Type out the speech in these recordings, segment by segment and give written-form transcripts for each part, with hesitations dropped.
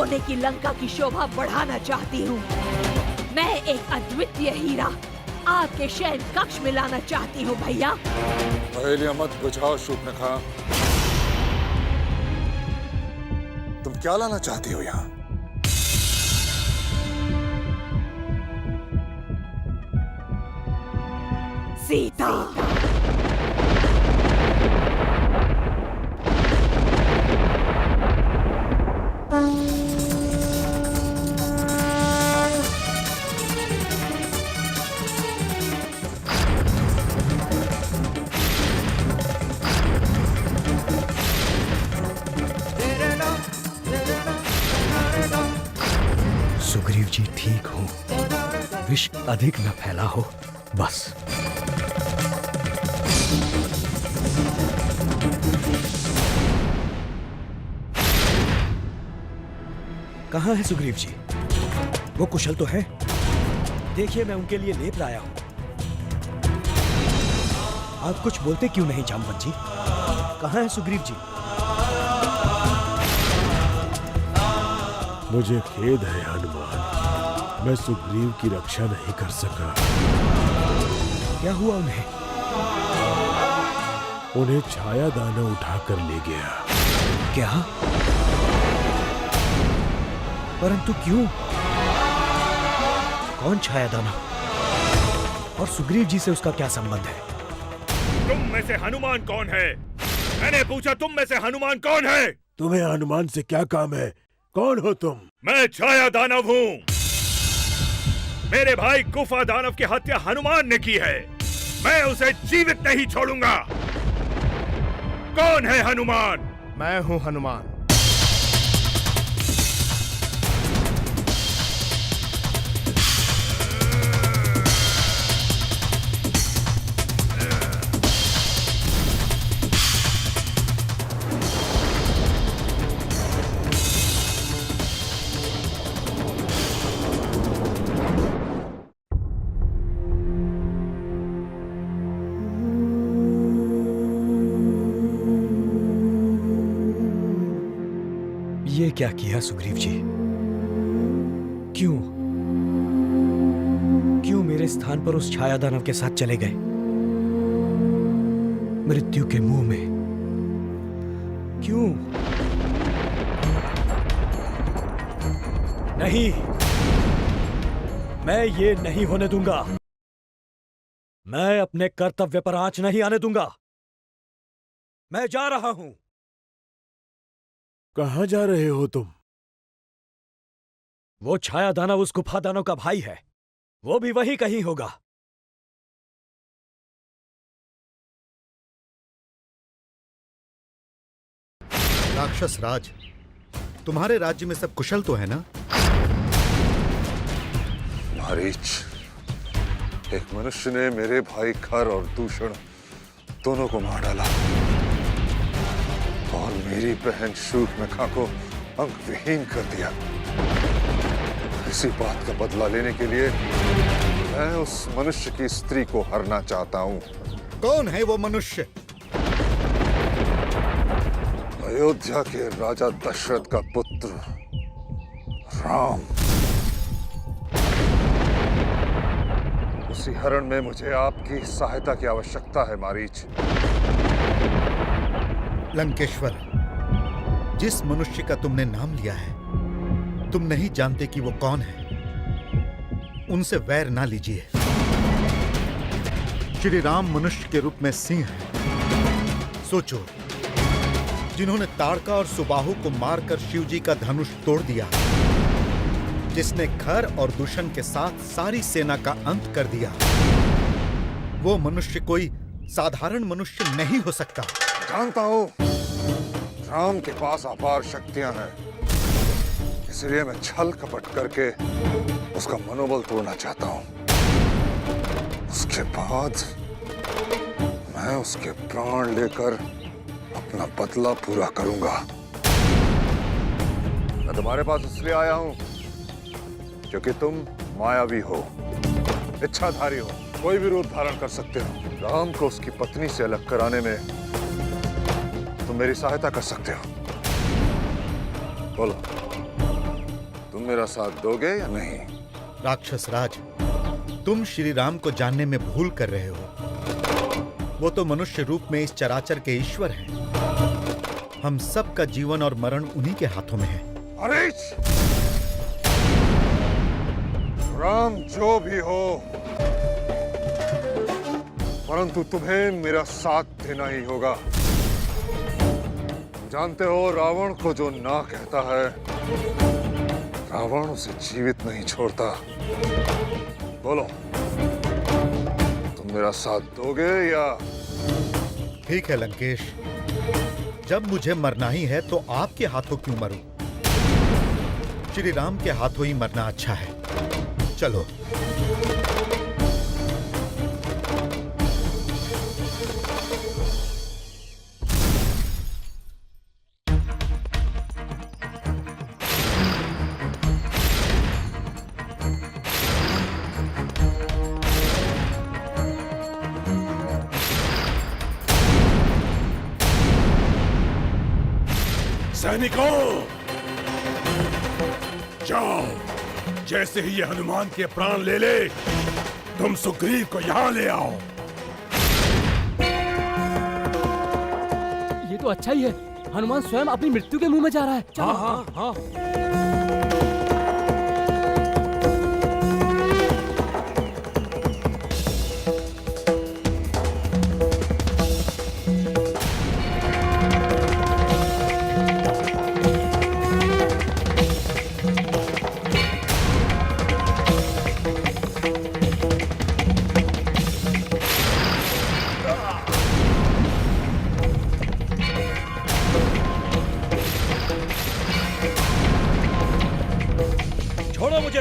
सोने की लंका की शोभा बढ़ाना चाहती हूँ। मैं एक अद्वितीय हीरा आपके शयन कक्ष में लाना चाहती हूँ भैया। पहेलियां मत बुझाओ शूर्पणखा। तुम क्या लाना चाहती हो यहाँ? सीता। सुग्रीव जी ठीक हो, विष अधिक न फैला हो, बस। कहाँ है सुग्रीव जी? वो कुशल तो है? देखिए मैं उनके लिए लेप लाया हूं। आप कुछ बोलते क्यों नहीं जामवंत जी? कहाँ है सुग्रीव जी? मुझे खेद है हनुमान, मैं सुग्रीव की रक्षा नहीं कर सका। क्या हुआ उन्हें? उन्हें छाया दानव उठाकर ले गया। क्या? परंतु क्यों? कौन छाया दानव? और सुग्रीव जी से उसका क्या संबंध है? तुम में से हनुमान कौन है? मैंने पूछा तुम में से हनुमान कौन है? तुम्हें हनुमान से क्या काम है? कौन हो तुम? मैं छाया दानव हूँ। मेरे भाई गुफा दानव की हत्या हनुमान ने की है। मैं उसे जीवित नहीं छोड़ूंगा। कौन है हनुमान? मैं हूँ हनुमान। ये क्या किया सुग्रीव जी? क्यों क्यों मेरे स्थान पर उस छाया दानव के साथ चले गए? मृत्यु के मुंह में क्यों? नहीं, मैं ये नहीं होने दूंगा। मैं अपने कर्तव्य पर आंच नहीं आने दूंगा। मैं जा रहा हूं। कहाँ जा रहे हो तुम? वो छाया दानव उस गुफा दानव का भाई है। वो भी वही कहीं होगा। राक्षस राज, तुम्हारे राज्य में सब कुशल तो है ना? मारीच, एक मनुष्य ने मेरे भाई खर और दूषण दोनों को मार डाला और मेरी बहन शूर्पणखा को अंग विहीन कर दिया। इसी बात का बदला लेने के लिए मैं उस मनुष्य की स्त्री को हरना चाहता हूं। कौन है वो मनुष्य? अयोध्या के राजा दशरथ का पुत्र राम। उसी हरण में मुझे आपकी सहायता की आवश्यकता है मारीच। लंकेश्वर, जिस मनुष्य का तुमने नाम लिया है, तुम नहीं जानते कि वो कौन है। उनसे वैर ना लीजिए। श्री राम मनुष्य के रूप में सिंह है। सोचो, जिन्होंने ताड़का और सुबाहु को मारकर शिवजी का धनुष तोड़ दिया, जिसने खर और दूषण के साथ सारी सेना का अंत कर दिया, वो मनुष्य कोई साधारण मनुष्य नहीं हो सकता। जानता हूं, राम के पास अपार शक्तियां हैं, इसलिए मैं छल कपट करके उसका मनोबल तोड़ना चाहता हूं। उसके बाद मैं उसके प्राण लेकर अपना बदला पूरा करूंगा। मैं तुम्हारे पास इसलिए आया हूं क्योंकि तुम मायावी हो, इच्छाधारी हो, कोई भी रूप धारण कर सकते हो। राम को उसकी पत्नी से अलग कराने में तुम मेरी सहायता कर सकते हो। बोलो, मेरा साथ दोगे या नहीं? राक्षस राज, तुम श्री राम को जानने में भूल कर रहे हो। वो तो मनुष्य रूप में इस चराचर के ईश्वर हैं। हम सब का जीवन और मरण उन्हीं के हाथों में है। अरे राम जो भी हो, परंतु तुम्हें मेरा साथ देना ही होगा। जानते हो, रावण को जो ना कहता है, रावण उसे जीवित नहीं छोड़ता। बोलो, तुम मेरा साथ दोगे या? ठीक है लंकेश, जब मुझे मरना ही है तो आपके हाथों क्यों मरूं? श्री राम के हाथों ही मरना अच्छा है। चलो। सैनिकों, जाओ। जैसे ही ये हनुमान के प्राण ले ले, तुम सुग्रीव को यहाँ ले आओ। ये तो अच्छा ही है, हनुमान स्वयं अपनी मृत्यु के मुंह में जा रहा है। हाँ हाँ हाँ।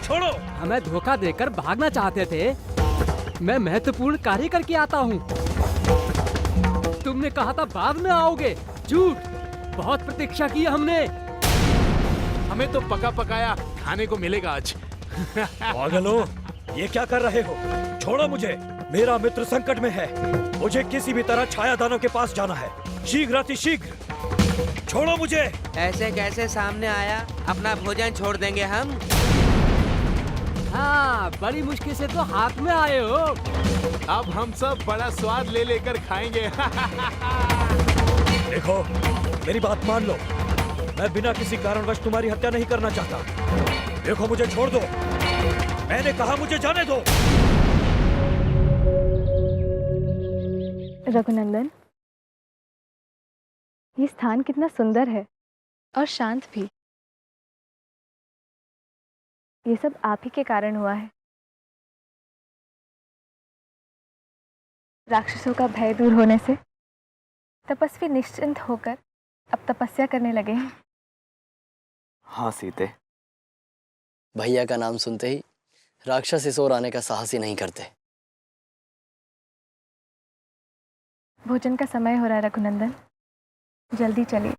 छोड़ो। हमें धोखा देकर भागना चाहते थे। मैं महत्वपूर्ण कार्य करके आता हूँ। तुमने कहा था बाद में आओगे। झूठ। बहुत प्रतीक्षा की हमने। हमें तो पका पकाया खाने को मिलेगा आज। पागलो, ये क्या कर रहे हो? छोड़ो मुझे। मेरा मित्र संकट में है। मुझे किसी भी तरह छाया दानव के पास जाना है, शीघ्र अतिशीघ्र। छोड़ो मुझे। ऐसे कैसे सामने आया? अपना भोजन छोड़ देंगे हम। हाँ, बड़ी मुश्किल से तो हाथ में आए हो। अब हम सब बड़ा स्वाद ले लेकर खाएंगे। देखो, मेरी बात मान लो। मैं बिना किसी कारणवश तुम्हारी हत्या नहीं करना चाहता। देखो, मुझे छोड़ दो। मैंने कहा मुझे जाने दो। रघुनंदन, ये स्थान कितना सुंदर है और शांत भी। ये सब आप ही के कारण हुआ है। राक्षसों का भय दूर होने से तपस्वी निश्चिंत होकर अब तपस्या करने लगे हैं। हाँ सीते, भैया का नाम सुनते ही राक्षस इस ओर आने का साहस ही नहीं करते। भोजन का समय हो रहा है रघुनंदन, जल्दी चलिए।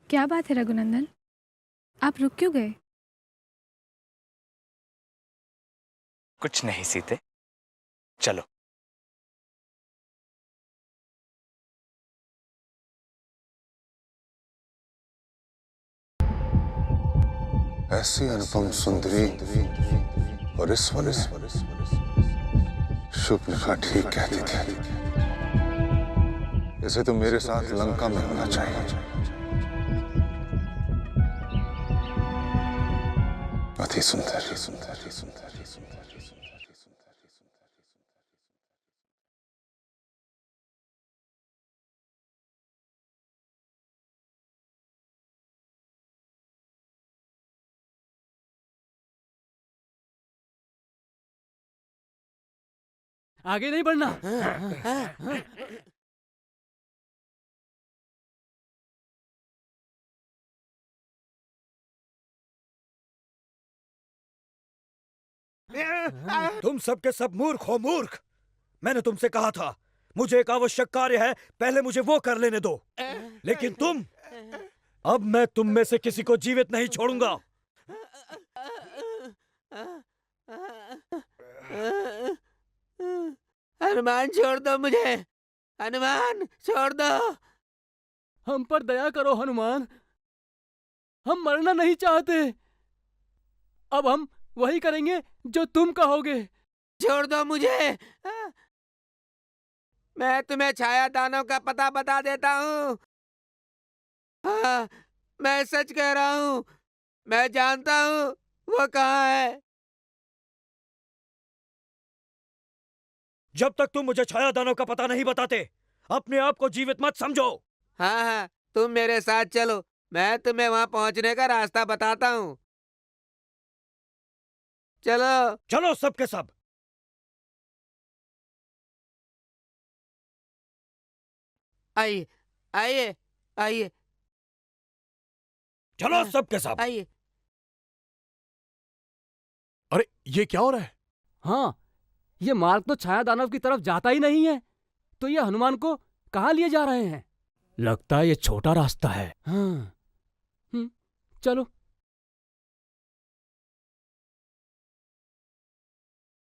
क्या बात है रघुनंदन, आप रुक क्यों गए? कुछ नहीं सीते, चलो। ऐसी अनुपम सुंदरी और इस शुभ्रखा ठीक कहती थी। इसे तो मेरे साथ लंका में होना चाहिए। अति सुंदर, सुंदर, सुंदर, सुंदर, सुंदर। आगे नहीं बढ़ना। तुम सबके सब मूर्ख हो, मूर्ख। मैंने तुमसे कहा था मुझे एक आवश्यक कार्य है, पहले मुझे वो कर लेने दो। लेकिन तुम, अब मैं तुम में से किसी को जीवित नहीं छोड़ूंगा। हनुमान छोड़ दो मुझे, हनुमान छोड़ दो। हम पर दया करो हनुमान, हम मरना नहीं चाहते। अब हम वही करेंगे जो तुम कहोगे। छोड़ दो मुझे। मैं तुम्हें छाया दानों का पता बता देता हूँ। हाँ, मैं सच कह रहा हूँ, मैं जानता हूँ वो कहाँ है। जब तक तुम मुझे छाया दानों का पता नहीं बताते, अपने आप को जीवित मत समझो। हाँ हाँ, तुम मेरे साथ चलो, मैं तुम्हें वहां पहुंचने का रास्ता बताता हूँ। चलो चलो सबके सब। आइए आइए आइए। चलो सबके सब। आइए। अरे ये क्या हो रहा है? हाँ, ये मार्ग तो छाया दानव की तरफ जाता ही नहीं है, तो ये हनुमान को कहाँ लिए जा रहे हैं? लगता है ये छोटा रास्ता है। हाँ, चलो।